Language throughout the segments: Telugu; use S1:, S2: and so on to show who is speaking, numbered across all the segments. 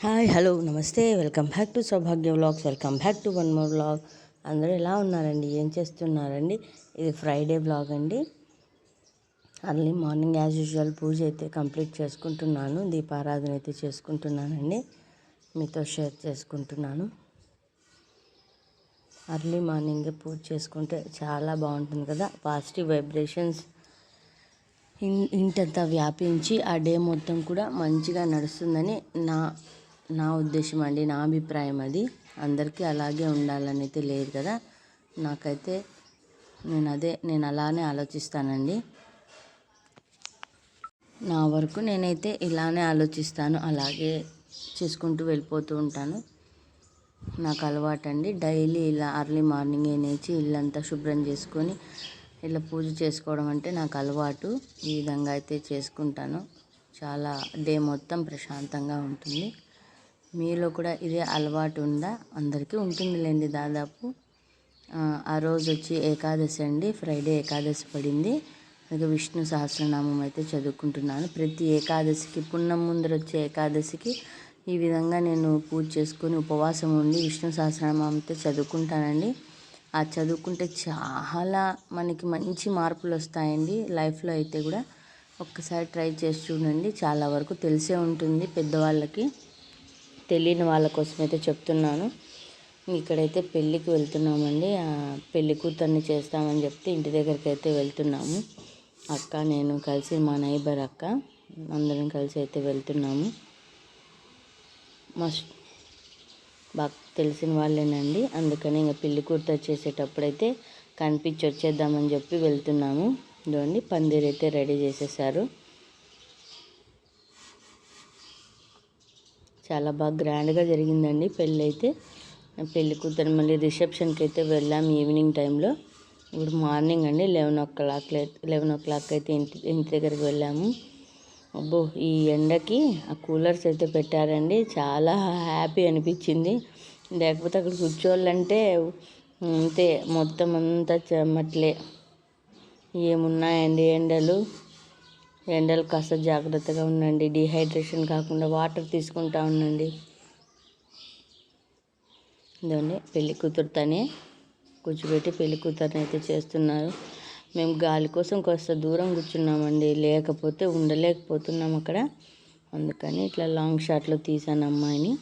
S1: హాయ్ హలో నమస్తే welcome back to Saubhagya vlogs. Welcome back to one more vlog. అందరూ ఎలా ఉన్నారండి, ఏం చేస్తున్నారండి? ఇది ఫ్రైడే వ్లాగ్ అండి. అర్లీ మార్నింగ్ యాజ్ యూజువల్ పూజ అయితే కంప్లీట్ చేసుకుంటున్నాను, దీపారాధన అయితే చేసుకుంటున్నానండి, మీతో షేర్ చేసుకుంటున్నాను. అర్లీ మార్నింగ్ పూజ చేసుకుంటే చాలా బాగుంటుంది కదా, పాజిటివ్ వైబ్రేషన్స్ ఇంటంతా వ్యాపించి ఆ డే మొత్తం కూడా మంచిగా నడుస్తుందని నా ఉద్దేశం అండి, నా అభిప్రాయం. అది అందరికీ అలాగే ఉండాలని అయితే లేదు కదా, నాకైతే నేను అలానే ఆలోచిస్తానండి. నా వరకు నేనైతే ఇలానే ఆలోచిస్తాను, అలాగే చేసుకుంటూ వెళ్ళిపోతూ ఉంటాను. నాకు అలవాటండి, డైలీ ఇలా అర్లీ మార్నింగ్ లేచి ఇల్లంతా శుభ్రం చేసుకొని ఇలా పూజ చేసుకోవడం అంటే నాకు అలవాటు. ఈ విధంగా అయితే చేసుకుంటాను. చాలా డే మొత్తం ప్రశాంతంగా ఉంటుంది. మీలో కూడా ఇదే అలవాటు ఉందా? అందరికీ ఉంటుందిలేండి దాదాపు. ఆ రోజు వచ్చి ఏకాదశి అండి, ఫ్రైడే ఏకాదశి పడింది. అలాగే విష్ణు సహస్రనామం అయితే చదువుకుంటున్నాను. ప్రతి ఏకాదశికి, పున్నం ముందర వచ్చే ఏకాదశికి ఈ విధంగా నేను పూజ చేసుకొని ఉపవాసం ఉండి విష్ణు సహస్రనామం అయితే చదువుకుంటానండి. ఆ చదువుకుంటే చాలా మనకి మంచి మార్పులు వస్తాయండి లైఫ్లో అయితే కూడా. ఒక్కసారి ట్రై చేసి చూడండి, చాలా వరకు తెలిసే ఉంటుంది. పెద్దవాళ్ళకి తెలియని వాళ్ళ కోసం అయితే చెప్తున్నాను. ఇక్కడైతే పెళ్ళికి వెళ్తున్నామండి. పెళ్ళి కూతుర్ని చేస్తామని చెప్తే ఇంటి దగ్గరికి అయితే వెళ్తున్నాము. అక్క, నేను కలిసి, మా నైబర్ అక్క, అందరం కలిసి అయితే వెళ్తున్నాము. బాగా తెలిసిన వాళ్ళేనండి, అందుకని ఇంకా పెళ్ళి కూతురు చేసేటప్పుడైతే కనిపించి వచ్చేద్దామని చెప్పి వెళ్తున్నాము. ఇదిగోండి పందిరి అయితే రెడీ చేసేసారు. చాలా బాగా గ్రాండ్గా జరిగిందండి పెళ్ళి అయితే. పెళ్ళి కూతురు మళ్ళీ రిసెప్షన్కి అయితే వెళ్ళాము ఈవినింగ్ టైంలో. ఇప్పుడు మార్నింగ్ అండి 11 o'clock అయితే ఇంటి దగ్గరికి వెళ్ళాము. అబ్బో, ఈ ఎండకి ఆ కూలర్స్ అయితే పెట్టారండి, చాలా హ్యాపీ అనిపించింది. లేకపోతే అక్కడ కూర్చోవాలంటే అంతే, మొత్తం అంతా చెమట్లే. ఏమున్నాయండి ఎండలు కాస్త జాగ్రత్తగా ఉండండి, డిహైడ్రేషన్ కాకుండా వాటర్ తీసుకుంటా ఉండండి. ఇదండి పెళ్లి కూతురుతోనే కూర్చోబెట్టి పెళ్లి కూతురుని అయితే చేస్తున్నారు. మేము గాలి కోసం కాస్త దూరం కూర్చున్నామండి, లేకపోతే ఉండలేకపోతున్నాం అక్కడ. అందుకని ఇట్లా లాంగ్ షాట్లో తీసాను అమ్మాయిని.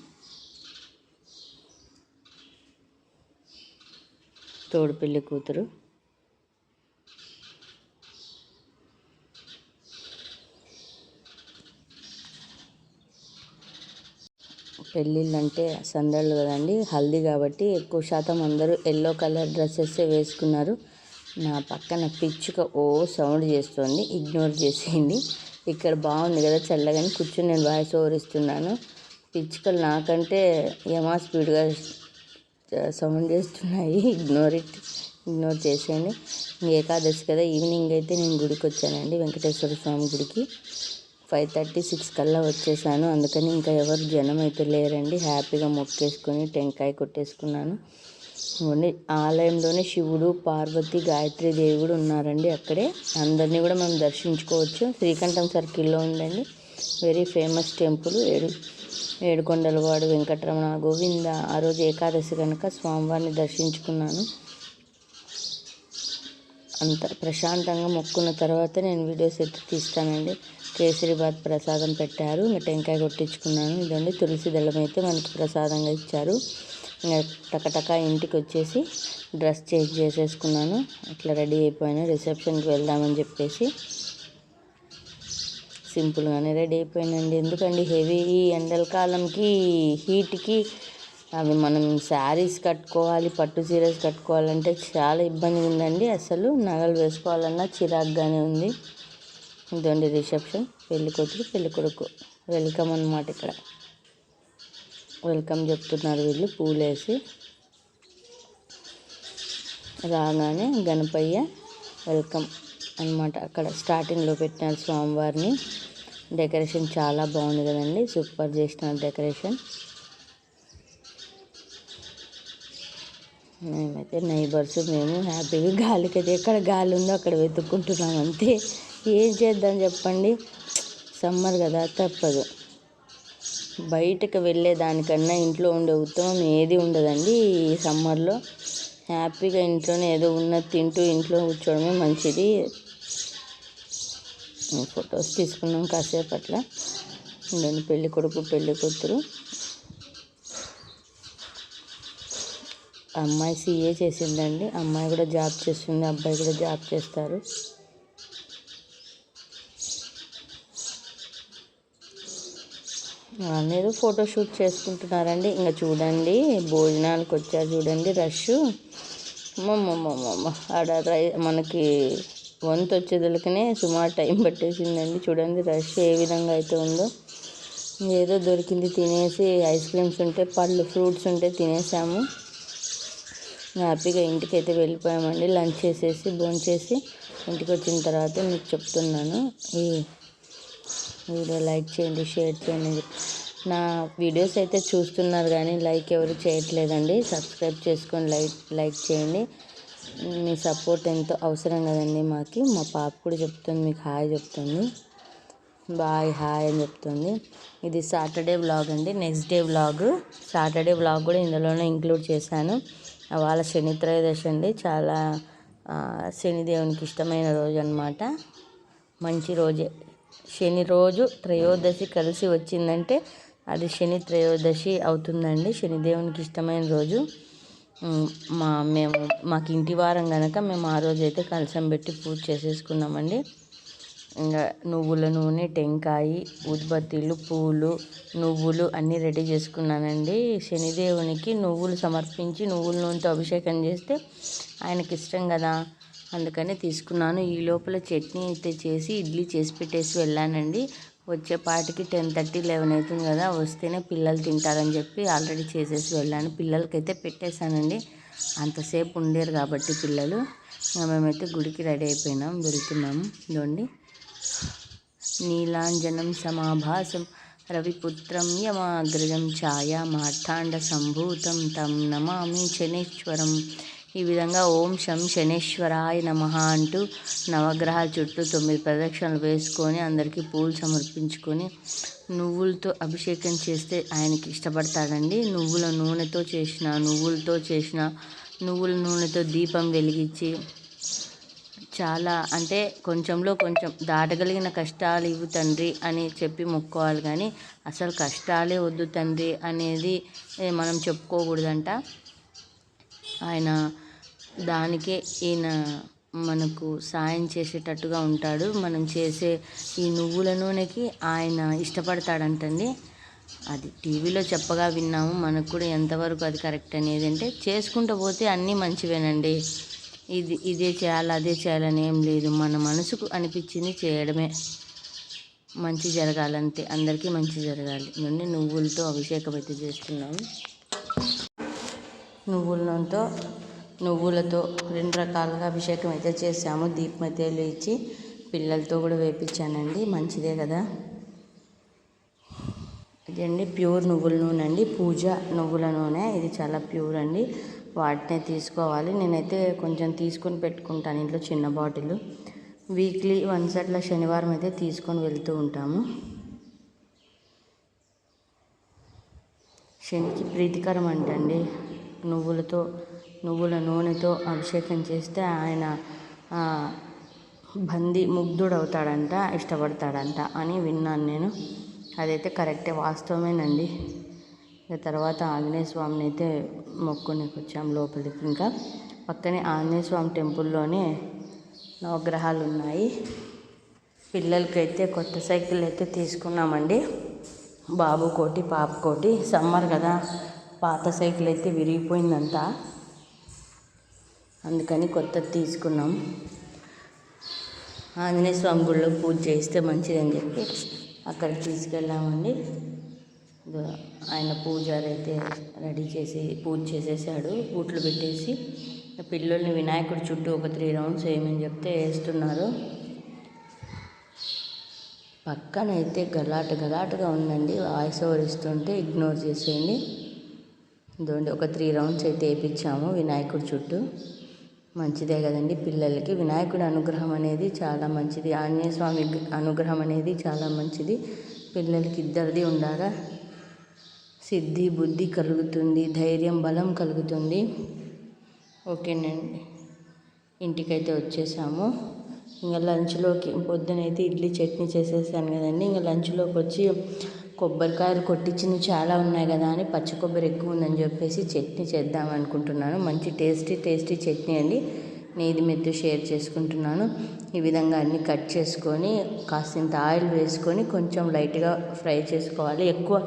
S1: తోడు పెళ్లి కూతురు. పెళ్ళిళ్ళు అంటే సందళ్ళు కదండి, హల్దీ కాబట్టి ఎక్కువ శాతం అందరూ ఎల్లో కలర్ డ్రెస్సెస్ వేసుకున్నారు. నా పక్కన పిచ్చుక సౌండ్ చేస్తుంది, ఇగ్నోర్ చేసేయండి. ఇక్కడ బాగుంది కదా చల్లగాని, కూర్చొని నేను వాయిస్ ఓవర్ ఇస్తున్నాను. పిచ్చుకలు నాకంటే స్పీడ్గా సౌండ్ చేస్తున్నాయి. ఇగ్నోర్ చేసేయండి. ఏకాదశి కదా, ఈవినింగ్ అయితే నేను గుడికి వచ్చానండి, వెంకటేశ్వర స్వామి గుడికి. 5:30-6 కల్లా వచ్చేసాను. అందుకని ఇంకా ఎవరు జనం అయితే లేరండి. హ్యాపీగా మొక్కేసుకొని టెంకాయ కొట్టేసుకున్నాను. ఆలయంలోనే శివుడు, పార్వతి, గాయత్రి దేవి కూడా ఉన్నారండి అక్కడే. అందరినీ కూడా మనం దర్శించుకోవచ్చు. శ్రీకంఠం సర్కిల్లో ఉందండి, వెరీ ఫేమస్ టెంపుల్. ఏడుకొండలవాడు వెంకటరమణ గోవింద. ఆ రోజు ఏకాదశి కనుక స్వామివారిని దర్శించుకున్నాను. అంత ప్రశాంతంగా మొక్కున్న తర్వాత నేను వీడియోస్ అయితే తీస్తానండి. కేసరిబాత్ ప్రసాదం పెట్టారు, ఇంకా టెంకాయ కొట్టించుకున్నాను. ఇదండి తులసి దళం అయితే మనకి ప్రసాదంగా ఇచ్చారు. ఇంకా టకటక ఇంటికి వచ్చేసి డ్రెస్ చేంజ్ చేసేసుకున్నాను. అట్లా రెడీ అయిపోయాను, రిసెప్షన్కి వెళ్దామని చెప్పేసి సింపుల్గానే రెడీ అయిపోయానండి. ఎందుకండి హెవీ ఎండల కాలంకి, హీట్కి అవి మనం శారీస్ కట్టుకోవాలి, పట్టు చీరస్ కట్టుకోవాలంటే చాలా ఇబ్బందిగా ఉందండి. అసలు నగలు వేసుకోవాలన్నా చిరాగ్గానే ఉంది. ఇదండి రిసెప్షన్, పెళ్లి కూతురు పెళ్లి కొడుకు వెల్కమ్ అన్నమాట. ఇక్కడ వెల్కమ్ చెప్తున్నారు వీళ్ళు పూలేసి. రాగానే గణపయ్య వెల్కమ్ అన్నమాట. అక్కడ స్టార్టింగ్లో పెట్టినారు స్వామివారిని. డెకరేషన్ చాలా బాగుంది కదండి, సూపర్ చేసినారు డెకరేషన్. మేమైతే నైబర్స్ మేము హ్యాపీగా గాలికి అయితే ఎక్కడ గాలి ఉందో అక్కడ వెతుక్కుంటున్నాం అంతే. ఏం చేద్దాం చెప్పండి, సమ్మర్ కదా, తప్పదు. బయటకు వెళ్ళే దానికన్నా ఇంట్లో ఉండే ఉత్తమం ఏది ఉండదండి. ఈ సమ్మర్లో హ్యాపీగా ఇంట్లోనే ఏదో ఉన్నది తింటూ ఇంట్లో కూర్చోవడమే మంచిది. ఫొటోస్ తీసుకున్నాం కాసేపు అట్లా. ఉండండి, పెళ్ళి కొడుకు పెళ్ళి కూతురు. అమ్మాయి సీఏ చేసిందండి, అమ్మాయి కూడా జాబ్ చేస్తుంది, అబ్బాయి కూడా జాబ్ చేస్తారు. వాళ్ళు ఫోటోషూట్ చేసుకుంటున్నారండి. ఇంకా చూడండి, భోజనాలకు వచ్చారు చూడండి రష్. ఆడ మనకి వంతు వచ్చేదలకనే సుమారు టైం పట్టేసిందండి. చూడండి రష్ ఏ విధంగా అయితే ఉందో. ఏదో దొరికింది తినేసి, ఐస్ క్రీమ్స్ ఉంటే, పళ్ళు ఫ్రూట్స్ ఉంటే తినేసాము. హ్యాపీగా ఇంటికి అయితే వెళ్ళిపోయామండి. లంచ్ చేసేసి భోంచేసి ఇంటికి వచ్చిన తర్వాత మీకు చెప్తున్నాను. ఈ వీడియో లైక్ చేయండి, షేర్ చేయండి. నా వీడియోస్ అయితే చూస్తున్నారు కానీ లైక్ ఎవరు చేయట్లేదండి. సబ్స్క్రైబ్ చేసుకొని లైక్ చేయండి. మీ సపోర్ట్ ఎంతో అవసరం కదండి మాకు. మా పాప కూడా చెప్తుంది, మీకు హాయ్ చెప్తుంది, బాయ్ హాయ్ అని చెప్తుంది. ఇది సాటర్డే వ్లాగ్ అండి. Next day vlog, Saturday vlog కూడా ఇందులోనే ఇంక్లూడ్ చేశాను. వాళ్ళ శని త్రయోదశి అండి. చాలా శనిదేవునికి ఇష్టమైన రోజు అన్నమాట. మంచి రోజే. శని రోజు త్రయోదశి కలిసి వచ్చిందంటే అది శని త్రయోదశి అవుతుందండి. శనిదేవునికి ఇష్టమైన రోజు. మాకు ఇంటి వారం కనుక మేము ఆ రోజు అయితే కలశం పెట్టి పూజ చేసేసుకున్నామండి. ఇంకా నువ్వుల నూనె, టెంకాయ, ఉద్బత్తీలు, పూలు, నువ్వులు అన్నీ రెడీ చేసుకున్నానండి. శనిదేవునికి నువ్వులు సమర్పించి నువ్వుల నూనెతో అభిషేకం చేస్తే ఆయనకి ఇష్టం కదా, అందుకని తీసుకున్నాను. ఈ లోపల చట్నీ అయితే చేసి ఇడ్లీ చేసి పెట్టేసి వెళ్ళానండి. వచ్చేపాటికి 10:30, 11 అవుతుంది కదా. వస్తేనే పిల్లలు తింటారని చెప్పి ఆల్రెడీ చేసేసి వెళ్ళాను. పిల్లలకైతే పెట్టేశానండి, అంతసేపు ఉండేరు కాబట్టి పిల్లలు. మేమైతే గుడికి రెడీ అయిపోయినాం, వెళ్తున్నాము. ఇదిగోండి, నీలాంజనం సమాభాసం రవిపుత్రం యమాగ్రజం ఛాయా మార్తాండ సంభూతం తం నమామి శనేశ్వరం. ఈ విధంగా ఓం శం శనేశ్వరాయ నమః అంటూ నవగ్రహాల చుట్టూ 9 ప్రదక్షిణలు వేసుకొని అందరికీ పూలు సమర్పించుకొని నువ్వులతో అభిషేకం చేస్తే ఆయనకి ఇష్టపడతాడండి. నువ్వుల నూనెతో చేసిన నువ్వుల నూనెతో దీపం వెలిగించి చాలా అంటే కొంచెంలో కొంచెం దాటగలిగిన కష్టాలు ఇవ్వు తండ్రి అని చెప్పి మొక్కోవాలి. కానీ అసలు కష్టాలే వద్దు తండ్రి అనేది మనం చెప్పుకోకూడదంట. ఆయన దానికే ఈయన మనకు సాయం చేసేటట్టుగా ఉంటాడు. మనం చేసే ఈ నువ్వుల నూనెకి ఆయన ఇష్టపడతాడంటండి. అది టీవీలో చెప్పగా విన్నాము. మనకు కూడా ఎంతవరకు అది కరెక్ట్ అనేది అంటే, చేసుకుంటూ పోతే అన్నీ మంచివేనండి. ఇదే చేయాలి అదే చేయాలని ఏం లేదు. మన మనసుకు అనిపించింది చేయడమే. మంచి జరగాలంతే, అందరికీ మంచి జరగాలి. నుండి నువ్వులతో అభిషేకం అయితే చేస్తున్నాము. నువ్వులతో 2 రకాలుగా అభిషేకం అయితే చేసాము. దీపం అయితే లేచి పిల్లలతో కూడా వేపించానండి. మంచిదే కదా. ఇదండి ప్యూర్ నువ్వుల నూనె అండి, పూజ నువ్వుల నూనె. ఇది చాలా ప్యూర్ అండి, వాటినే తీసుకోవాలి. నేనైతే కొంచెం తీసుకొని పెట్టుకుంటాను ఇంట్లో, చిన్న బాటిల్. వీక్లీ వన్స్ అట్లా శనివారం అయితే తీసుకొని వెళ్తూ ఉంటాము. శనికి ప్రీతికరం అంటండి. నువ్వుల నూనెతో అభిషేకం చేస్తే ఆయన ముగ్ధుడవుతాడంట, ఇష్టపడతాడంట అని విన్నాను నేను. అదైతే కరెక్టే, వాస్తవమేనండి. ఇక తర్వాత ఆంజనేయ స్వామిని అయితే మొక్కునికి వచ్చాం లోపలికి. ఇంకా పక్కనే ఆంజనేయ స్వామి టెంపుల్లోనే నవగ్రహాలు ఉన్నాయి. పిల్లలకైతే కొత్త సైకిల్ అయితే తీసుకున్నామండి. బాబుకోటి పాపకోటి. సమ్మర్ కదా, పాత సైకిల్ అయితే విరిగిపోయిందంతా, అందుకని కొత్తది తీసుకున్నాం. ఆంజనేయ స్వామి గుడిలో పూజ చేస్తే మంచిదని చెప్పి అక్కడికి తీసుకెళ్ళామండి. ఆయన పూజారి అయితే రెడీ చేసి పూజ చేసేసాడు. బూట్లు పెట్టేసి పిల్లల్ని వినాయకుడి చుట్టూ ఒక 3 రౌండ్స్ వేయమని చెప్తే వేస్తున్నారు. పక్కనైతే గలాటుగా ఉందండి, వాయిస్ ఓవర్ ఇస్తుంటే ఇగ్నోర్ చేసేయండి. ఇదిగోండి, ఒక 3 రౌండ్స్ అయితే వేయించాము వినాయకుడి చుట్టూ. మంచిదే కదండి పిల్లలకి. వినాయకుడి అనుగ్రహం అనేది చాలా మంచిది, ఆంజనేయ స్వామి అనుగ్రహం అనేది చాలా మంచిది. పిల్లలకి ఇద్దరిది ఉండాలా. సిద్ధి బుద్ధి కలుగుతుంది, ధైర్యం బలం కలుగుతుంది. ఓకేనండి, ఇంటికైతే వచ్చేసాము. ఇంకా లంచ్లోకి పొద్దునైతే ఇడ్లీ చట్నీ చేసేసాను కదండి. ఇంకా లంచ్లోకి వచ్చి కొబ్బరికాయలు కొట్టించినవి చాలా ఉన్నాయి కదా అని పచ్చి కొబ్బరి ఎక్కువ ఉందని చెప్పేసి చట్నీ చేద్దాం అనుకుంటున్నాను. మంచి టేస్టీ చట్నీ అండి. నేను మీతో షేర్ చేసుకుంటున్నాను. ఈ విధంగా అన్నీ కట్ చేసుకొని కాసింత ఆయిల్ వేసుకొని కొంచెం లైట్గా ఫ్రై చేసుకోవాలి. ఎక్కువ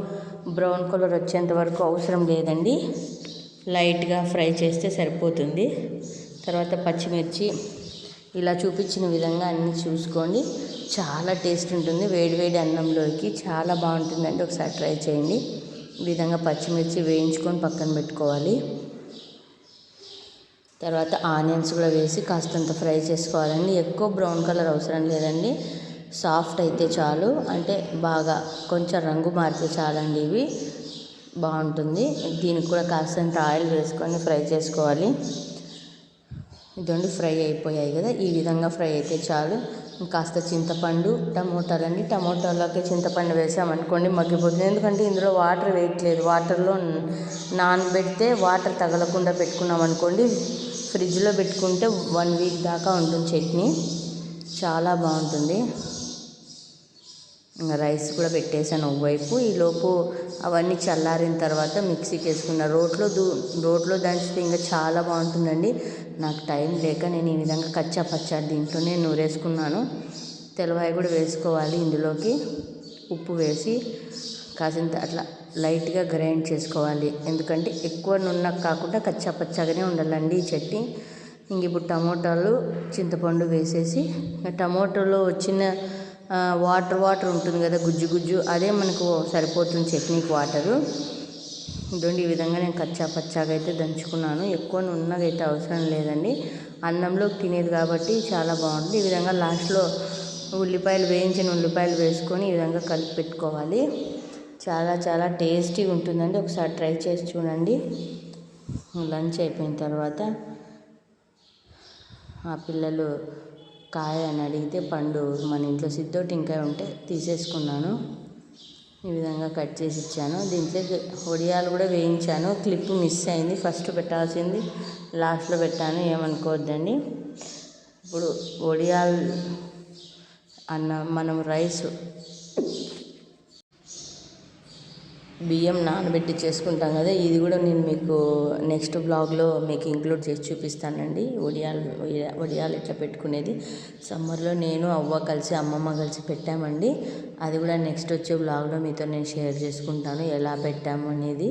S1: బ్రౌన్ కలర్ వచ్చేంత వరకు అవసరం లేదండి, లైట్గా ఫ్రై చేస్తే సరిపోతుంది. తర్వాత పచ్చిమిర్చి ఇలా చూపించిన విధంగా అన్నీ చూసుకోండి. చాలా టేస్ట్ ఉంటుంది, వేడివేడి అన్నంలోకి చాలా బాగుంటుందండి. ఒకసారి ట్రై చేయండి. ఈ విధంగా పచ్చిమిర్చి వేయించుకొని పక్కన పెట్టుకోవాలి. తర్వాత ఆనియన్స్ కూడా వేసి కాస్తంత ఫ్రై చేసుకోవాలండి. ఎక్కువ బ్రౌన్ కలర్ అవసరం లేదండి, సాఫ్ట్ అయితే చాలు. అంటే బాగా కొంచెం రంగు మారితే చాలండి, ఇవి బాగుంటుంది. దీనికి కూడా కాస్తంత ఆయిల్ వేసుకొని ఫ్రై చేసుకోవాలి. ఇదండి ఫ్రై అయిపోయాయి కదా, ఈ విధంగా ఫ్రై అయితే చాలు. కాస్త చింతపండు, టమోటాలండి. టమోటాలోకి చింతపండు వేసామనుకోండి మగ్గిపోతుంది. ఎందుకంటే ఇందులో వాటర్ వేయట్లేదు. వాటర్లో నానబెడితే వాటర్ తగలకుండా పెట్టుకున్నాం అనుకోండి, ఫ్రిడ్జ్లో పెట్టుకుంటే 1 వీక్ దాకా ఉంటుంది చట్నీ, చాలా బాగుంటుంది. ఇంకా రైస్ కూడా పెట్టేసాను ఒకవైపు. ఈలోపు అవన్నీ చల్లారిన తర్వాత మిక్సీకి వేసుకున్న రోట్లో దంచితే ఇంకా చాలా బాగుంటుందండి. నాకు టైం లేక నేను ఈ విధంగా కచ్చా పచ్చా దీంట్లోనే నూరేసుకున్నాను. తెల్లవాయి కూడా వేసుకోవాలి. ఇందులోకి ఉప్పు వేసి కాసింత అట్లా లైట్గా గ్రైండ్ చేసుకోవాలి. ఎందుకంటే ఎక్కువ నున్న కాకుండా కచ్చా పచ్చాగానే ఉండాలండి ఈ చట్నీ. ఇంక ఇప్పుడు టమోటాలు చింతపండు వేసేసి, టమోటాలో వచ్చిన వాటర్ ఉంటుంది కదా, గుజ్జు అదే మనకు సరిపోతుంది చట్నీకి వాటరు. ఇదండి ఈ విధంగా నేను కచ్చా పచ్చాగా అయితే దంచుకున్నాను. ఎక్కువ నున్నగా అయితే అవసరం లేదండి, అన్నంలో తినేది కాబట్టి చాలా బాగుంటుంది. ఈ విధంగా లాస్ట్లో వేయించిన ఉల్లిపాయలు వేసుకొని ఈ విధంగా కలిపి పెట్టుకోవాలి. చాలా టేస్టీగా ఉంటుందండి. ఒకసారి ట్రై చేసి చూడండి. లంచ్ అయిపోయిన తర్వాత ఆ పిల్లలు కాయ అని అడిగితే పండు మన ఇంట్లో సిద్ధోటింకాయ ఉంటే తీసేసుకున్నాను. ఈ విధంగా కట్ చేసి ఇచ్చాను. దీంట్లో వడియాలు కూడా వేయించాను. క్లిప్ మిస్ అయింది, ఫస్ట్ పెట్టాల్సింది లాస్ట్లో పెట్టాను, ఏమనుకోవద్దండి. ఇప్పుడు వడియాలు మనం రైస్ బియ్యం నానబెట్టి చేసుకుంటాం కదా, ఇది కూడా నేను మీకు నెక్స్ట్ బ్లాగ్లో మీకు ఇంక్లూడ్ చేసి చూపిస్తానండి. వడియాలు ఇట్లా పెట్టుకునేది సమ్మర్లో నేను కలిసి అమ్మమ్మ కలిసి పెట్టామండి. అది కూడా నెక్స్ట్ వచ్చే బ్లాగ్లో మీతో నేను షేర్ చేసుకుంటాను ఎలా పెట్టాము అనేది.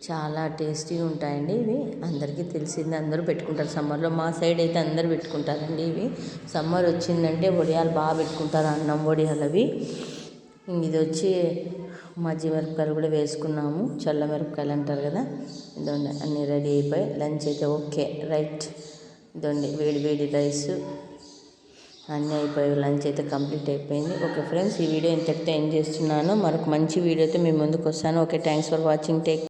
S1: చాలా టేస్టీగా ఉంటాయండి ఇవి. అందరికీ తెలిసింది, అందరూ పెట్టుకుంటారు సమ్మర్లో. మా సైడ్ అయితే అందరూ పెట్టుకుంటారండి ఇవి. సమ్మర్ వచ్చిందంటే వడియాలు బాగా పెట్టుకుంటారు, అన్నం వడియాలు అవి. ఇది వచ్చి మజ్జి మిరపకాయలు కూడా వేసుకున్నాము, చల్ల మిరపకాయలు అంటారు కదా. ఇదండి అన్నీ రెడీ అయిపోయి లంచ్ అయితే ఓకే రైట్. ఇదండి వేడి రైస్ అన్నీ అయిపోయి లంచ్ అయితే కంప్లీట్ అయిపోయింది. ఓకే ఫ్రెండ్స్, ఈ వీడియో ఇంతటితో ఎండ్ చేస్తున్నాను. మరొక మంచి వీడియోతో మీ ముందుకు వస్తాను. Okay, thanks for watching. Take